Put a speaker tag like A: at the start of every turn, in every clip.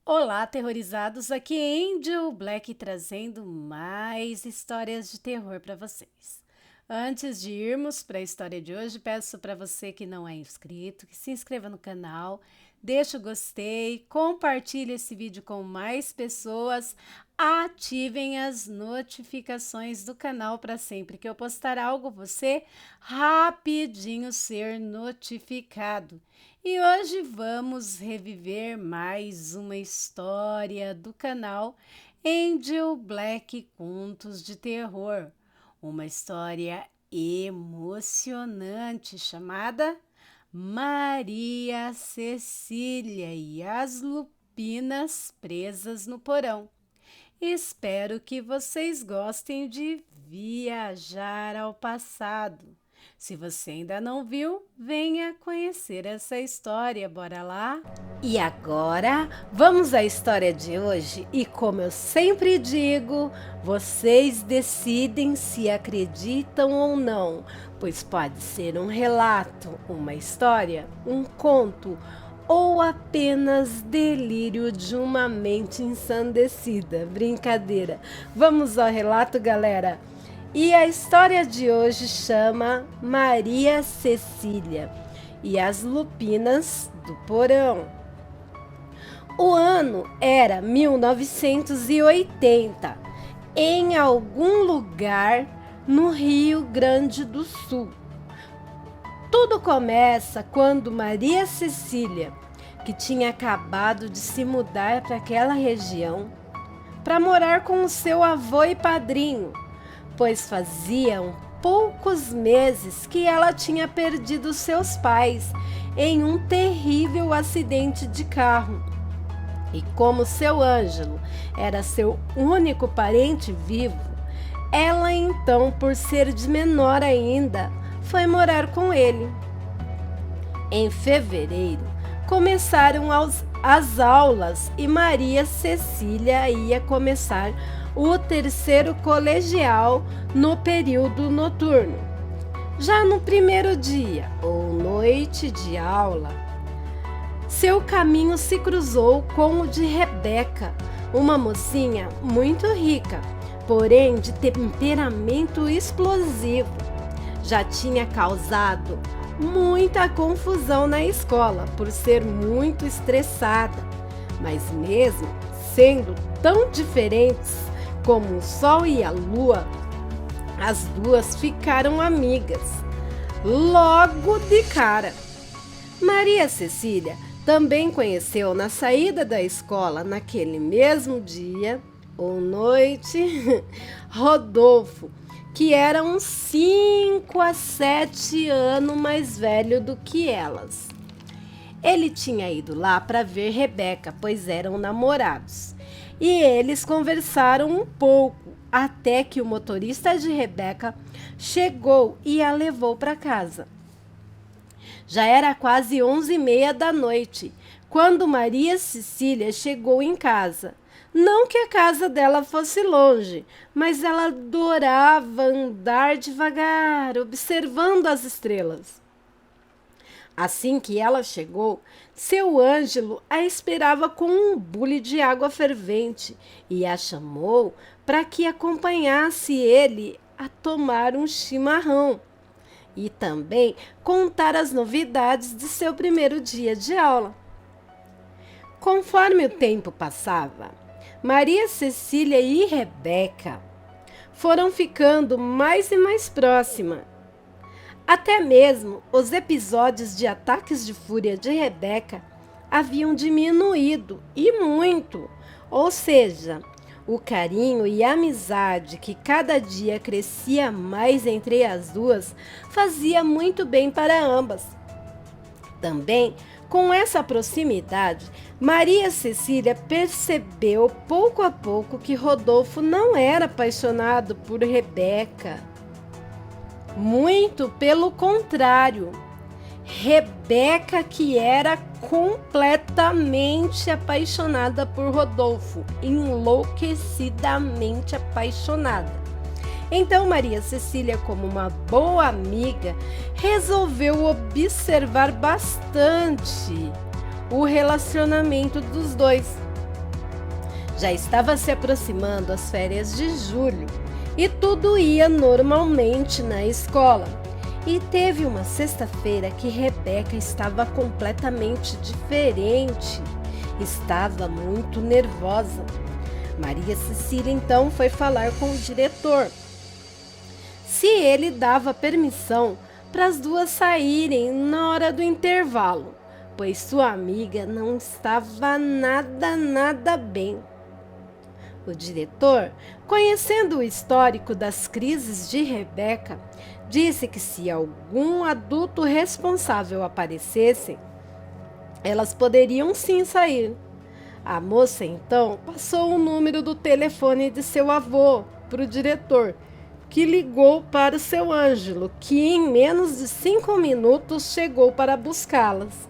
A: Olá, aterrorizados! Aqui é Angel Black trazendo mais histórias de terror para vocês. Antes de irmos para a história de hoje, peço para você que não é inscrito, que se inscreva no canal, deixe o gostei, compartilhe esse vídeo com mais pessoas, ativem as notificações do canal para sempre que eu postar algo, você rapidinho ser notificado. E hoje vamos reviver mais uma história do canal Angel Black Contos de Terror. Uma história emocionante chamada Maria Cecília e as Lupinas Presas no Porão. Espero que vocês gostem de viajar ao passado. Se você ainda não viu, venha conhecer essa história, bora lá? E agora, vamos à história de hoje e como eu sempre digo, vocês decidem se acreditam ou não, pois pode ser um relato, uma história, um conto ou apenas delírio de uma mente ensandecida. Brincadeira. Vamos ao relato, galera? E a história de hoje chama Maria Cecília e as Lupinas do Porão. O ano era 1980, em algum lugar no Rio Grande do Sul. Tudo começa quando Maria Cecília, que tinha acabado de se mudar para aquela região, para morar com o seu avô e padrinho, pois faziam poucos meses que ela tinha perdido seus pais em um terrível acidente de carro. E como seu Ângelo era seu único parente vivo, ela então, por ser de menor ainda, foi morar com ele. Em fevereiro, começaram as aulas e Maria Cecília ia começar o terceiro colegial no período noturno. Já no primeiro dia ou noite de aula, seu caminho se cruzou com o de Rebeca, uma mocinha muito rica, porém de temperamento explosivo. Já tinha causado muita confusão na escola por ser muito estressada, mas mesmo sendo tão diferentes como o sol e a lua, as duas ficaram amigas logo de cara. Maria Cecília também conheceu na saída da escola naquele mesmo dia ou noite Rodolfo, que era uns 5 a 7 anos mais velho do que elas. Ele tinha ido lá para ver Rebeca, pois eram namorados. E eles conversaram um pouco, até que o motorista de Rebeca chegou e a levou para casa. Já era quase 11h30 da noite, quando Maria Cecília chegou em casa. Não que a casa dela fosse longe, mas ela adorava andar devagar, observando as estrelas. Assim que ela chegou, seu Ângelo a esperava com um bule de água fervente e a chamou para que acompanhasse ele a tomar um chimarrão e também contar as novidades de seu primeiro dia de aula. Conforme o tempo passava, Maria Cecília e Rebeca foram ficando mais e mais próximas. Até mesmo os episódios de ataques de fúria de Rebeca haviam diminuído e muito, ou seja, o carinho e a amizade que cada dia crescia mais entre as duas fazia muito bem para ambas. Também, com essa proximidade, Maria Cecília percebeu pouco a pouco que Rodolfo não era apaixonado por Rebeca. Muito pelo contrário, Rebeca que era completamente apaixonada por Rodolfo, enlouquecidamente apaixonada. Então Maria Cecília, como uma boa amiga, resolveu observar bastante o relacionamento dos dois. Já estava se aproximando as férias de julho e tudo ia normalmente na escola. E teve uma sexta-feira que Rebeca estava completamente diferente. Estava muito nervosa. Maria Cecília então foi falar com o diretor se ele dava permissão para as duas saírem na hora do intervalo, pois sua amiga não estava nada bem. O diretor, conhecendo o histórico das crises de Rebeca, disse que se algum adulto responsável aparecesse, elas poderiam sim sair. A moça então passou o número do telefone de seu avô para o diretor, que ligou para o seu Ângelo, que em menos de 5 minutos chegou para buscá-las.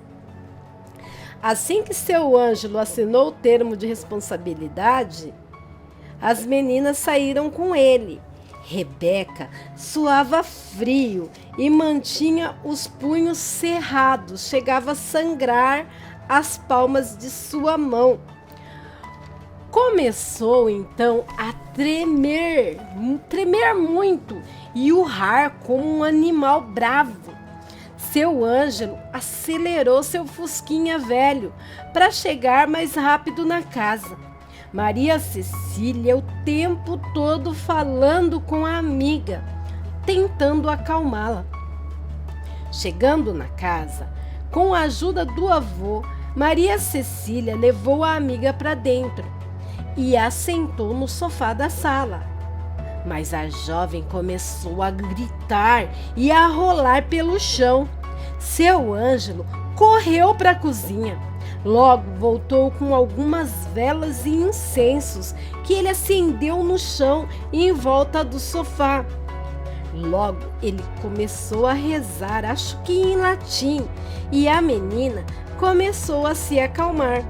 A: Assim que seu Ângelo assinou o termo de responsabilidade, as meninas saíram com ele. Rebeca suava frio e mantinha os punhos cerrados, chegava a sangrar as palmas de sua mão. Começou então a tremer muito e urrar como um animal bravo. Seu Ângelo acelerou seu fusquinha velho para chegar mais rápido na casa. Maria Cecília o tempo todo falando com a amiga, tentando acalmá-la. Chegando na casa, com a ajuda do avô, Maria Cecília levou a amiga para dentro e a sentou no sofá da sala. Mas a jovem começou a gritar e a rolar pelo chão. Seu Ângelo correu para a cozinha. Logo voltou com algumas velas e incensos que ele acendeu no chão e em volta do sofá. Logo ele começou a rezar, acho que em latim, e a menina começou a se acalmar.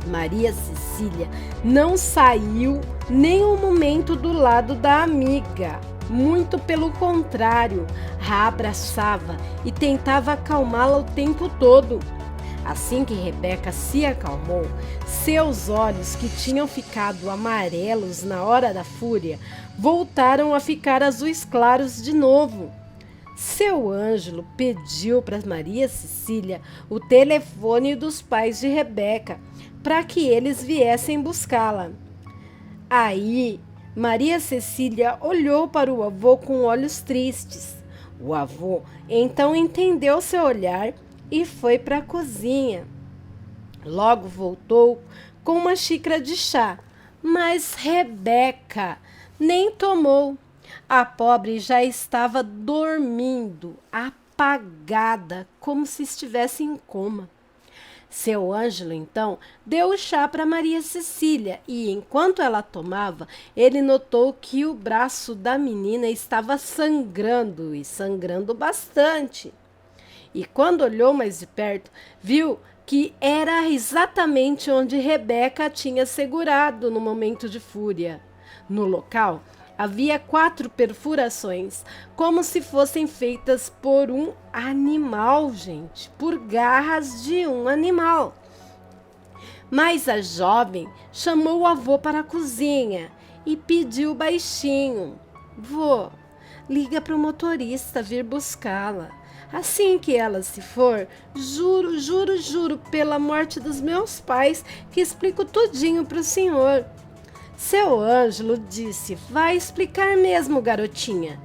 A: Maria Cecília não saiu nem um momento do lado da amiga. Muito pelo contrário, a abraçava e tentava acalmá-la o tempo todo. Assim que Rebeca se acalmou, seus olhos, que tinham ficado amarelos na hora da fúria, voltaram a ficar azuis claros de novo. Seu Ângelo pediu para Maria Cecília o telefone dos pais de Rebeca, para que eles viessem buscá-la. Aí, Maria Cecília olhou para o avô com olhos tristes. O avô então entendeu seu olhar e foi para a cozinha. Logo voltou com uma xícara de chá, mas Rebeca nem tomou. A pobre já estava dormindo, apagada, como se estivesse em coma. Seu Ângelo, então, deu o chá para Maria Cecília e, enquanto ela tomava, ele notou que o braço da menina estava sangrando e sangrando bastante. E quando olhou mais de perto, viu que era exatamente onde Rebeca tinha segurado no momento de fúria. No local, havia 4 perfurações, como se fossem feitas por um animal, gente, por garras de um animal. Mas a jovem chamou o avô para a cozinha e pediu baixinho: "Vô, liga para o motorista vir buscá-la. Assim que ela se for, juro pela morte dos meus pais que explico tudinho para o senhor." Seu Ângelo disse: "Vai explicar mesmo, garotinha,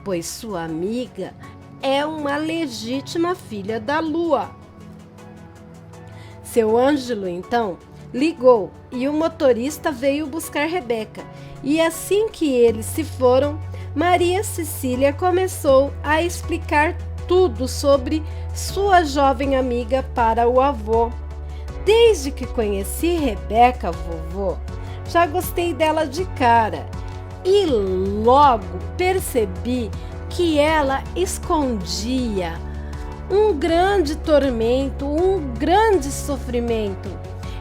A: pois sua amiga é uma legítima filha da lua." Seu Ângelo então ligou e o motorista veio buscar Rebeca. E assim que eles se foram, Maria Cecília começou a explicar tudo sobre sua jovem amiga para o avô. "Desde que conheci Rebeca, vovô, já gostei dela de cara e logo percebi que ela escondia um grande tormento, um grande sofrimento.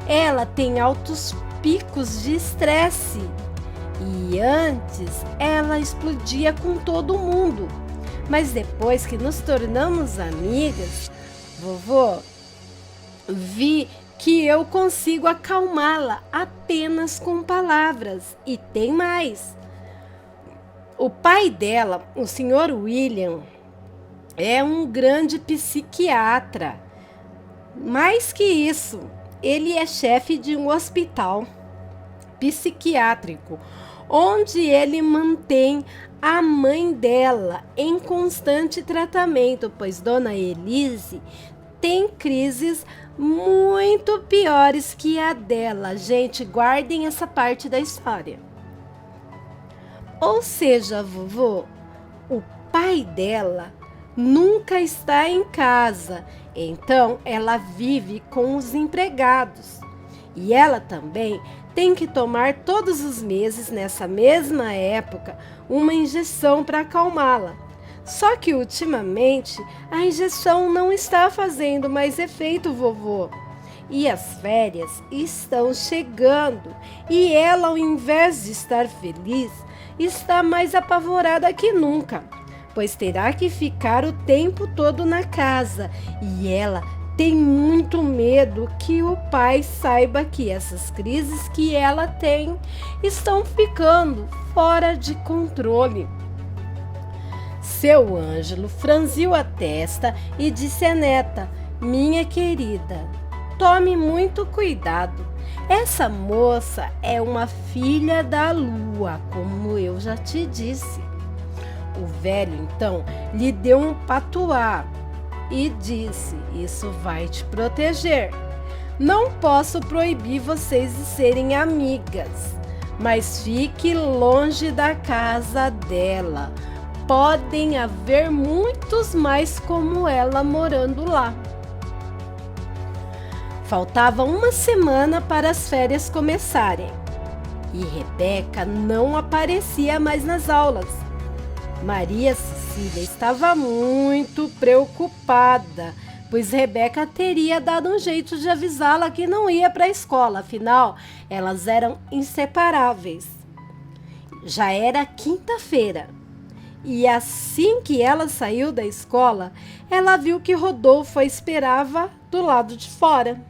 A: Ela tem altos picos de estresse e antes ela explodia com todo mundo. Mas depois que nos tornamos amigas, vovô, vi que eu consigo acalmá-la apenas com palavras. E tem mais. O pai dela, o Sr. William, é um grande psiquiatra. Mais que isso, ele é chefe de um hospital psiquiátrico, onde ele mantém a mãe dela em constante tratamento, pois Dona Elise tem crises muito piores que a dela. Gente, guardem essa parte da história. Ou seja, vovô, o pai dela nunca está em casa, então ela vive com os empregados. E ela também tem que tomar todos os meses, nessa mesma época, uma injeção para acalmá-la. Só que ultimamente a injeção não está fazendo mais efeito, vovô. E as férias estão chegando e ela, ao invés de estar feliz, está mais apavorada que nunca, pois terá que ficar o tempo todo na casa e ela tem muito medo que o pai saiba que essas crises que ela tem estão ficando fora de controle. Seu Ângelo franziu a testa e disse à neta: minha querida, tome muito cuidado. Essa moça é uma filha da lua, como eu já te disse. O velho, então, lhe deu um patuá e disse: isso vai te proteger. Não posso proibir vocês de serem amigas, mas fique longe da casa dela. Podem haver muitos mais como ela morando lá. Faltava uma semana para as férias começarem e Rebeca não aparecia mais nas aulas. Maria Cecília estava muito preocupada, pois Rebeca teria dado um jeito de avisá-la que não ia para a escola, afinal, elas eram inseparáveis. Já era quinta-feira e assim que ela saiu da escola, ela viu que Rodolfo a esperava do lado de fora.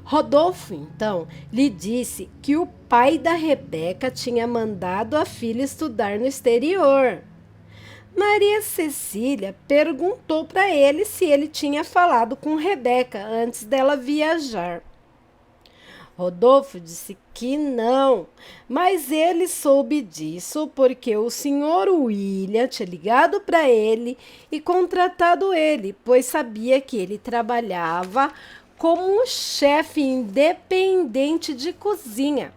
A: Rodolfo, então, lhe disse que o pai da Rebeca tinha mandado a filha estudar no exterior. Maria Cecília perguntou para ele se ele tinha falado com Rebeca antes dela viajar. Rodolfo disse que não, mas ele soube disso porque o Sr. William tinha ligado para ele e contratado ele, pois sabia que ele trabalhava como um chefe independente de cozinha.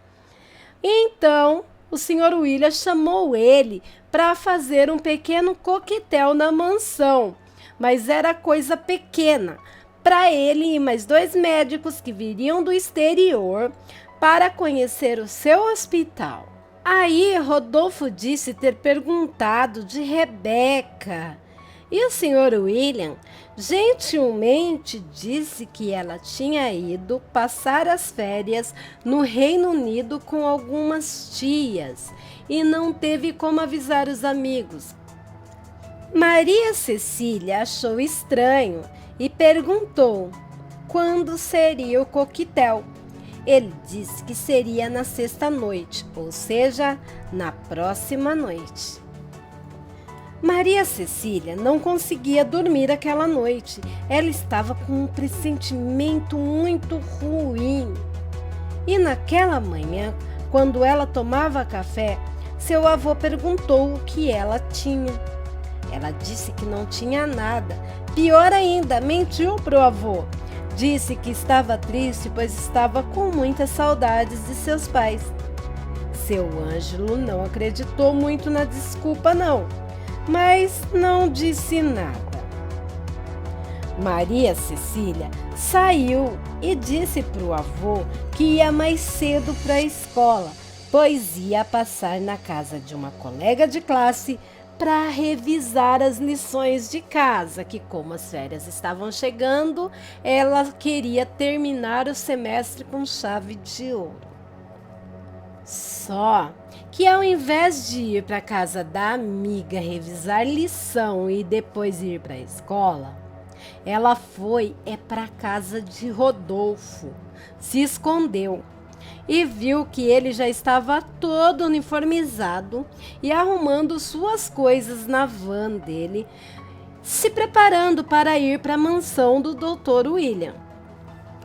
A: Então, o Sr. William chamou ele para fazer um pequeno coquetel na mansão, mas era coisa pequena, para ele e mais 2 médicos que viriam do exterior para conhecer o seu hospital. Aí Rodolfo disse ter perguntado de Rebeca. E o Sr. William gentilmente disse que ela tinha ido passar as férias no Reino Unido com algumas tias e não teve como avisar os amigos. Maria Cecília achou estranho e perguntou quando seria o coquetel. Ele disse que seria na sexta-noite, ou seja, na próxima noite. Maria Cecília não conseguia dormir aquela noite. Ela estava com um pressentimento muito ruim. E naquela manhã, quando ela tomava café, seu avô perguntou o que ela tinha. Ela disse que não tinha nada. Pior ainda, mentiu para o avô. Disse que estava triste, pois estava com muitas saudades de seus pais. Seu Ângelo não acreditou muito na desculpa, não, mas não disse nada. Maria Cecília saiu e disse para o avô que ia mais cedo para a escola, pois ia passar na casa de uma colega de classe para revisar as lições de casa, que como as férias estavam chegando, ela queria terminar o semestre com chave de ouro. Só que ao invés de ir para a casa da amiga revisar lição e depois ir para a escola, Ela foi para a casa de Rodolfo, se escondeu e viu que ele já estava todo uniformizado e arrumando suas coisas na van dele, se preparando para ir para a mansão do Dr. William.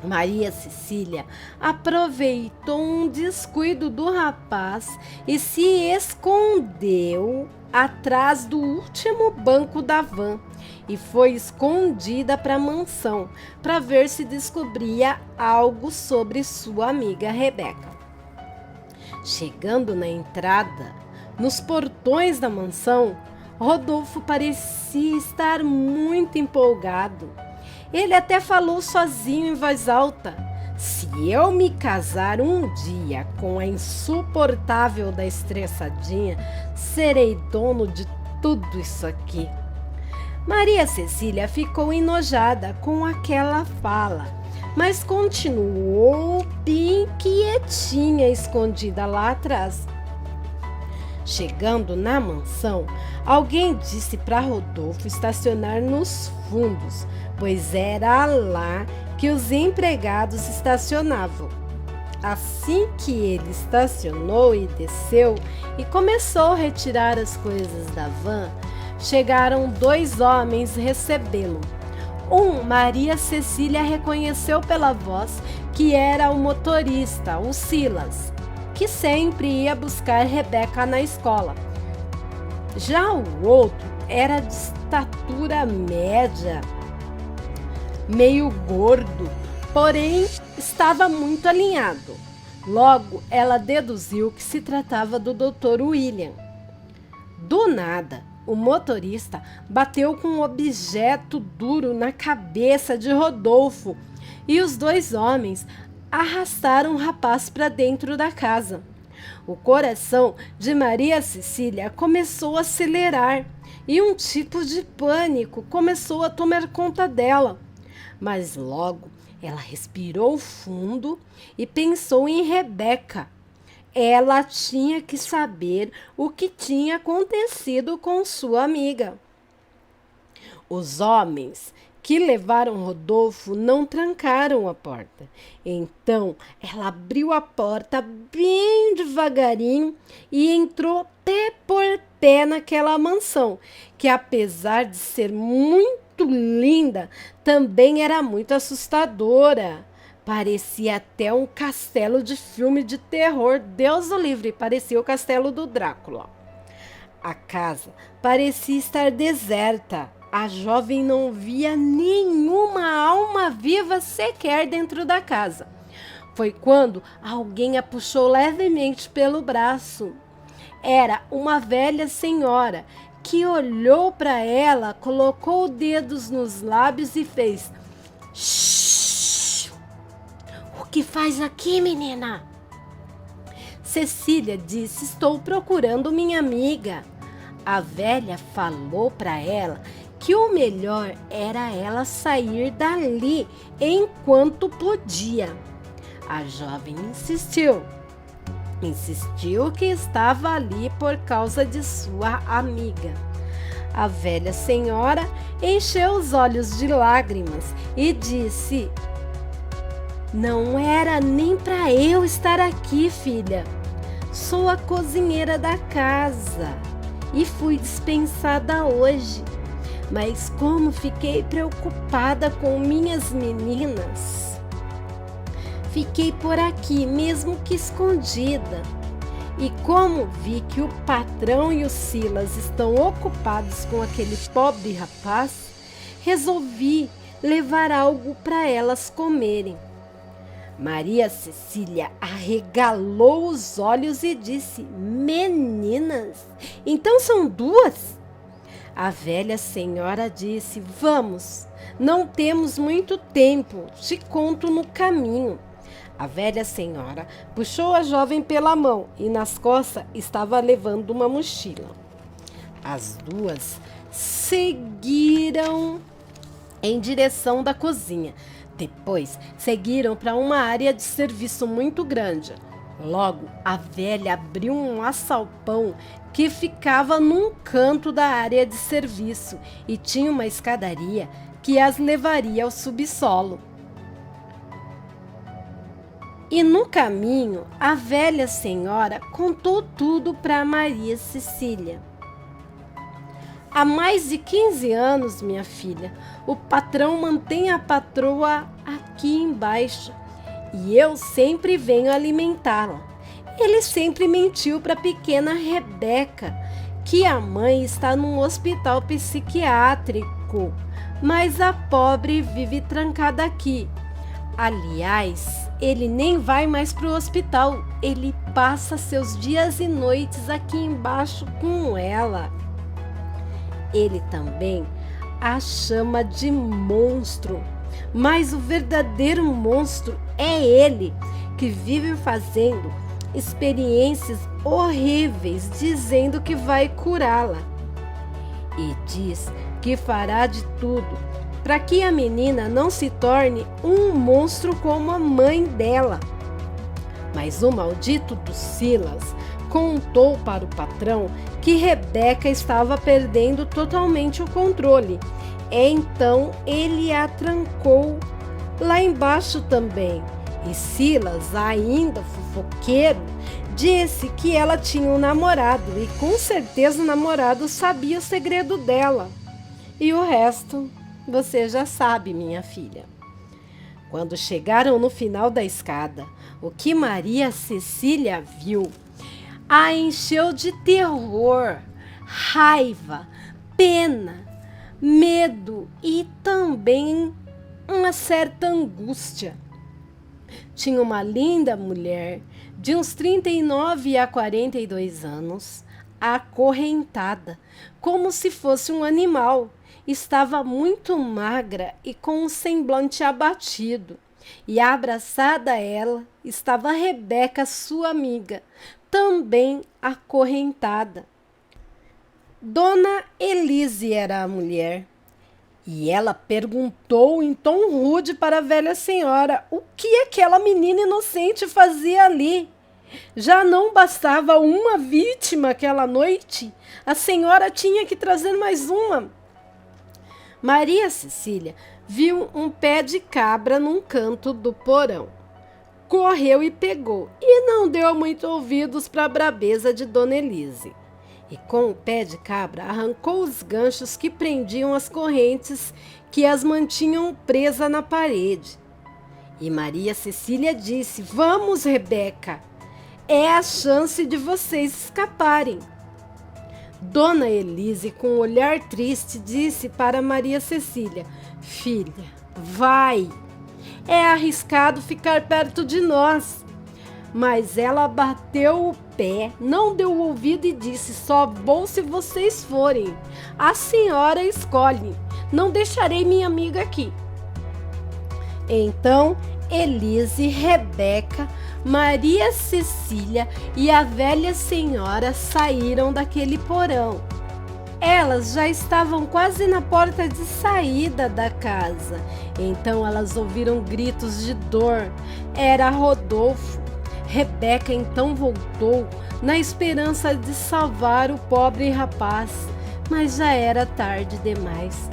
A: Maria Cecília aproveitou um descuido do rapaz e se escondeu atrás do último banco da van e foi escondida para a mansão para ver se descobria algo sobre sua amiga Rebeca. Chegando na entrada, nos portões da mansão, Rodolfo parecia estar muito empolgado. Ele até falou sozinho em voz alta: se eu me casar um dia com a insuportável da estressadinha, serei dono de tudo isso aqui. Maria Cecília ficou enojada com aquela fala, mas continuou bem quietinha, escondida lá atrás. Chegando na mansão, alguém disse para Rodolfo estacionar nos fundos, pois era lá que os empregados estacionavam. Assim que ele estacionou e desceu e começou a retirar as coisas da van, chegaram 2 homens recebê-lo. Maria Cecília reconheceu pela voz que era o motorista, o Silas, que sempre ia buscar Rebeca na escola. Já o outro era de estatura média, meio gordo, porém estava muito alinhado. Logo, ela deduziu que se tratava do Dr. William. Do nada, o motorista bateu com um objeto duro na cabeça de Rodolfo e os 2 homens arrastaram o rapaz para dentro da casa. O coração de Maria Cecília começou a acelerar e um tipo de pânico começou a tomar conta dela. Mas logo ela respirou fundo e pensou em Rebeca. Ela tinha que saber o que tinha acontecido com sua amiga. Os homens que levaram Rodolfo não trancaram a porta. Então, ela abriu a porta bem devagarinho e entrou pé por pé naquela mansão, que apesar de ser muito linda, também era muito assustadora. Parecia até um castelo de filme de terror. Deus o livre, parecia o castelo do Drácula. A casa parecia estar deserta. A jovem não via nenhuma alma viva sequer dentro da casa. Foi quando alguém a puxou levemente pelo braço. Era uma velha senhora que olhou para ela, colocou dedos nos lábios e fez: "Shhh! O que faz aqui, menina?" Cecília disse: "Estou procurando minha amiga." A velha falou para ela que o melhor era ela sair dali enquanto podia. A jovem insistiu que estava ali por causa de sua amiga. A velha senhora encheu os olhos de lágrimas e disse: "Não era nem para eu estar aqui, filha. Sou a cozinheira da casa e fui dispensada hoje. Mas como fiquei preocupada com minhas meninas, fiquei por aqui mesmo que escondida. E como vi que o patrão e o Silas estão ocupados com aquele pobre rapaz, resolvi levar algo para elas comerem." Maria Cecília arregalou os olhos e disse: "Meninas? Então são 2? A velha senhora disse: "Vamos, não temos muito tempo, te conto no caminho." A velha senhora puxou a jovem pela mão e nas costas estava levando uma mochila. As 2 seguiram em direção da cozinha. Depois seguiram para uma área de serviço muito grande. Logo, a velha abriu um açapão que ficava num canto da área de serviço e tinha uma escadaria que as levaria ao subsolo. E no caminho, a velha senhora contou tudo para Maria Cecília. Há mais de 15 anos, minha filha, o patrão mantém a patroa aqui embaixo e eu sempre venho alimentá-la. Ele sempre mentiu para a pequena Rebeca que a mãe está num hospital psiquiátrico, mas a pobre vive trancada aqui. Aliás, ele nem vai mais para o hospital, ele passa seus dias e noites aqui embaixo com ela. Ele também a chama de monstro, mas o verdadeiro monstro é ele, que vive fazendo experiências horríveis, dizendo que vai curá-la. E diz que fará de tudo para que a menina não se torne um monstro como a mãe dela. Mas o maldito do Silas contou para o patrão que Rebeca estava perdendo totalmente o controle. Então ele a trancou lá embaixo também. E Silas, ainda fofoqueiro, disse que ela tinha um namorado e com certeza o namorado sabia o segredo dela. E o resto você já sabe, minha filha. Quando chegaram no final da escada, o que Maria Cecília viu a encheu de terror, raiva, pena, medo e também uma certa angústia. Tinha uma linda mulher de uns 39 a 42 anos, acorrentada, como se fosse um animal. Estava muito magra e com um semblante abatido. E abraçada a ela estava Rebeca, sua amiga, também acorrentada. Dona Elise era a mulher. E ela perguntou em tom rude para a velha senhora o que aquela menina inocente fazia ali. Já não bastava uma vítima aquela noite? A senhora tinha que trazer mais uma. Maria Cecília viu um pé de cabra num canto do porão. Correu e pegou, e não deu muito ouvidos para a brabeza de Dona Elise. E com o pé de cabra arrancou os ganchos que prendiam as correntes que as mantinham presas na parede. E Maria Cecília disse: "Vamos, Rebeca, é a chance de vocês escaparem." Dona Elise, com um olhar triste, disse para Maria Cecília: "Filha, vai. É arriscado ficar perto de nós." Mas ela bateu o pé, não deu ouvido e disse: "Só vou se vocês forem. A senhora escolhe. Não deixarei minha amiga aqui." Então, Elise, Rebeca, Maria Cecília e a velha senhora saíram daquele porão. Elas já estavam quase na porta de saída da casa. Então elas ouviram gritos de dor. Era Rodolfo. Rebeca então voltou na esperança de salvar o pobre rapaz, mas já era tarde demais.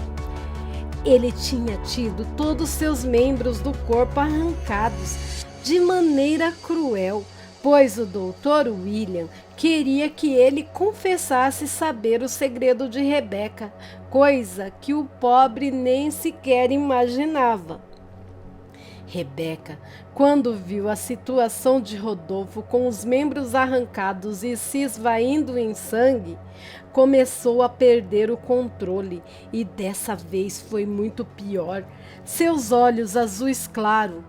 A: Ele tinha tido todos seus membros do corpo arrancados de maneira cruel, pois o doutor William queria que ele confessasse saber o segredo de Rebeca, coisa que o pobre nem sequer imaginava. Rebeca, quando viu a situação de Rodolfo com os membros arrancados e se esvaindo em sangue, começou a perder o controle e dessa vez foi muito pior. Seus olhos azuis claros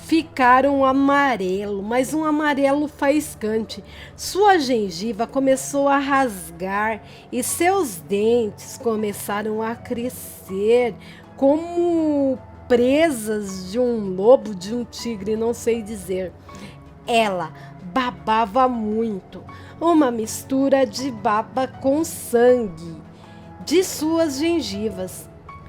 A: ficaram amarelo, mas um amarelo faiscante. Sua gengiva começou a rasgar e seus dentes começaram a crescer como presas de um lobo, de um tigre, não sei dizer. Ela babava muito, uma mistura de baba com sangue de suas gengivas.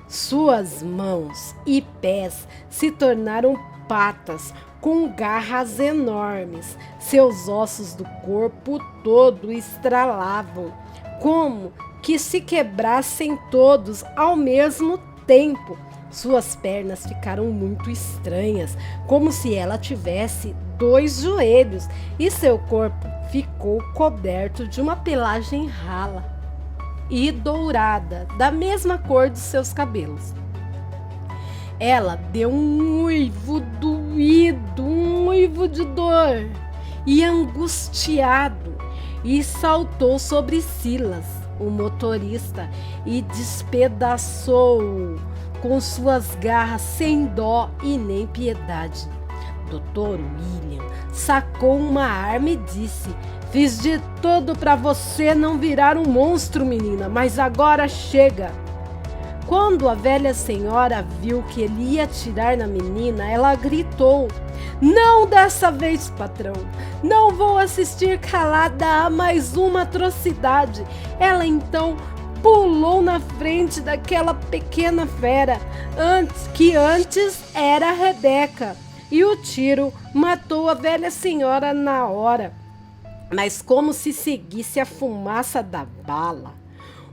A: Suas mãos e pés se tornaram patas com garras enormes. Seus ossos do corpo todo estralavam, como que se quebrassem todos ao mesmo tempo. Suas pernas ficaram muito estranhas, como se ela tivesse 2 joelhos, e seu corpo ficou coberto de uma pelagem rala e dourada, da mesma cor de seus cabelos. Ela deu um uivo doído, um uivo de dor e angustiado, e saltou sobre Silas, o motorista, e despedaçou-o com suas garras sem dó e nem piedade. Dr. William sacou uma arma e disse: "Fiz de tudo para você não virar um monstro, menina, mas agora chega." Quando a velha senhora viu que ele ia atirar na menina, ela gritou: "Não dessa vez, patrão! Não vou assistir calada a mais uma atrocidade." Ela então pulou na frente daquela pequena fera, que antes era a Rebeca, e o tiro matou a velha senhora na hora. Mas como se seguisse a fumaça da bala,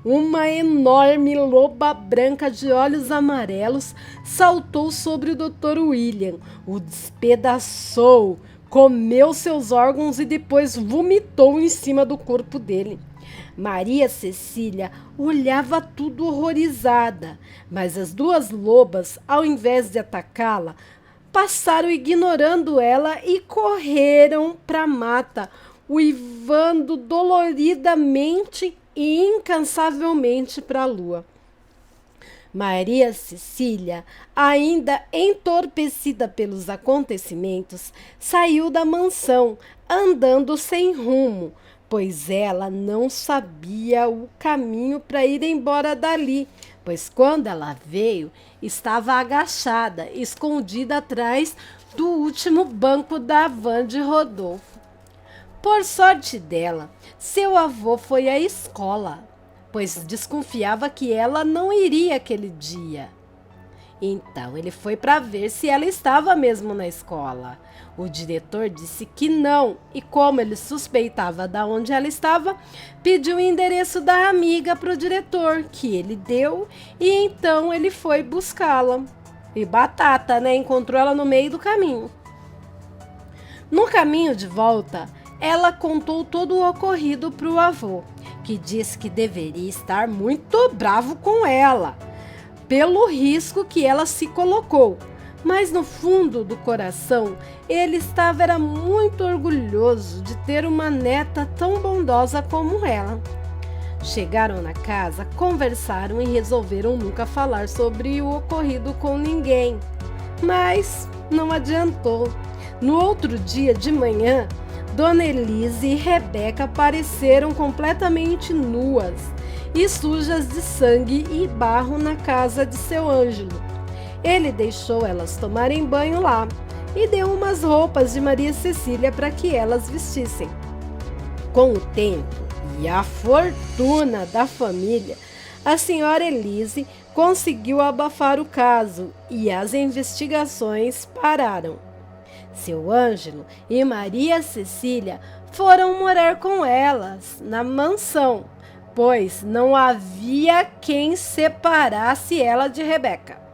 A: uma enorme loba branca de olhos amarelos saltou sobre o Dr. William, o despedaçou, comeu seus órgãos e depois vomitou em cima do corpo dele. Maria Cecília olhava tudo horrorizada, mas as 2 lobas, ao invés de atacá-la, passaram ignorando ela e correram para a mata, uivando doloridamente e incansavelmente para a lua. Maria Cecília, ainda entorpecida pelos acontecimentos, saiu da mansão, andando sem rumo, pois ela não sabia o caminho para ir embora dali, pois quando ela veio, estava agachada, escondida atrás do último banco da van de Rodolfo. Por sorte dela, seu avô foi à escola, pois desconfiava que ela não iria aquele dia. Então ele foi para ver se ela estava mesmo na escola. O diretor disse que não, e como ele suspeitava de onde ela estava, pediu o endereço da amiga para o diretor, que ele deu, e então ele foi buscá-la. E batata, né? Encontrou ela no meio do caminho. No caminho de volta, ela contou todo o ocorrido para o avô, que disse que deveria estar muito bravo com ela, pelo risco que ela se colocou. Mas no fundo do coração, ele era muito orgulhoso de ter uma neta tão bondosa como ela. Chegaram na casa, conversaram e resolveram nunca falar sobre o ocorrido com ninguém. Mas não adiantou. No outro dia de manhã, Dona Elise e Rebeca apareceram completamente nuas e sujas de sangue e barro na casa de seu Ângelo. Ele deixou elas tomarem banho lá e deu umas roupas de Maria Cecília para que elas vestissem. Com o tempo e a fortuna da família, a senhora Elise conseguiu abafar o caso e as investigações pararam. Seu Ângelo e Maria Cecília foram morar com elas na mansão, pois não havia quem separasse ela de Rebeca.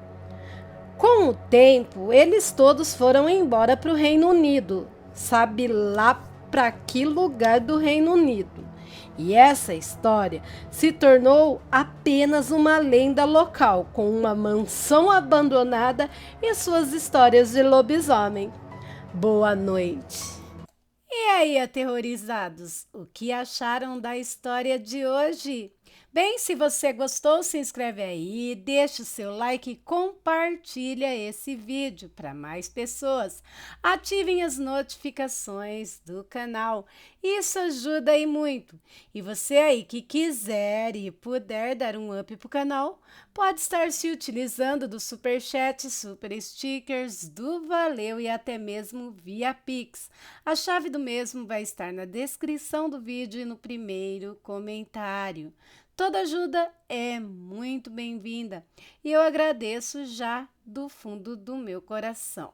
A: Com o tempo, eles todos foram embora para o Reino Unido, sabe lá para que lugar do Reino Unido. E essa história se tornou apenas uma lenda local, com uma mansão abandonada e suas histórias de lobisomem. Boa noite. E aí, aterrorizados, o que acharam da história de hoje? Bem, se você gostou, se inscreve aí, deixa o seu like e compartilha esse vídeo para mais pessoas. Ativem as notificações do canal, isso ajuda aí muito. E você aí que quiser e puder dar um up pro canal, pode estar se utilizando do Superchat, Super Stickers, do Valeu e até mesmo via Pix. A chave do mesmo vai estar na descrição do vídeo e no primeiro comentário. Toda ajuda é muito bem-vinda e eu agradeço já do fundo do meu coração.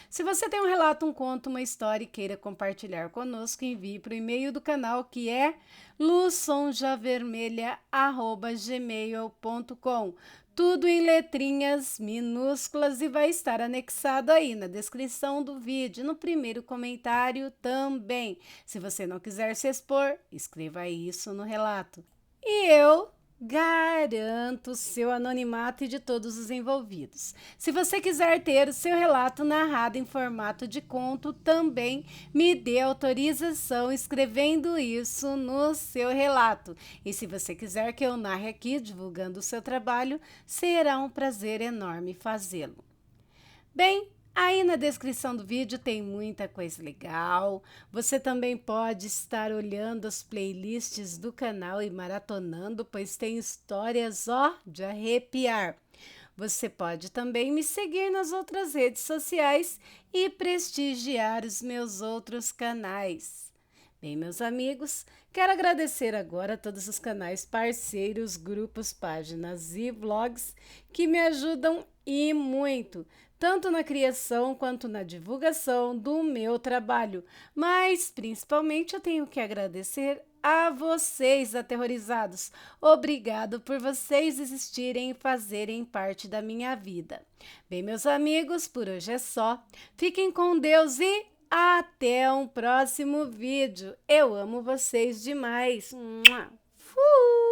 A: Se você tem um relato, um conto, uma história e queira compartilhar conosco, envie para o e-mail do canal que é luzsonjavermelha@gmail.com. tudo em letrinhas minúsculas e vai estar anexado aí na descrição do vídeo, no primeiro comentário também. Se você não quiser se expor, escreva isso no relato. E eu garanto seu anonimato e de todos os envolvidos. Se você quiser ter o seu relato narrado em formato de conto, também me dê autorização escrevendo isso no seu relato. E se você quiser que eu narre aqui divulgando o seu trabalho, será um prazer enorme fazê-lo. Bem, aí na descrição do vídeo tem muita coisa legal. Você também pode estar olhando as playlists do canal e maratonando, pois tem histórias, ó, de arrepiar. Você pode também me seguir nas outras redes sociais e prestigiar os meus outros canais. Bem, meus amigos, quero agradecer agora a todos os canais parceiros, grupos, páginas e vlogs que me ajudam e muito, tanto na criação quanto na divulgação do meu trabalho. Mas, principalmente, eu tenho que agradecer a vocês, aterrorizados. Obrigado por vocês existirem e fazerem parte da minha vida. Bem, meus amigos, por hoje é só. Fiquem com Deus e até um próximo vídeo. Eu amo vocês demais. Fui!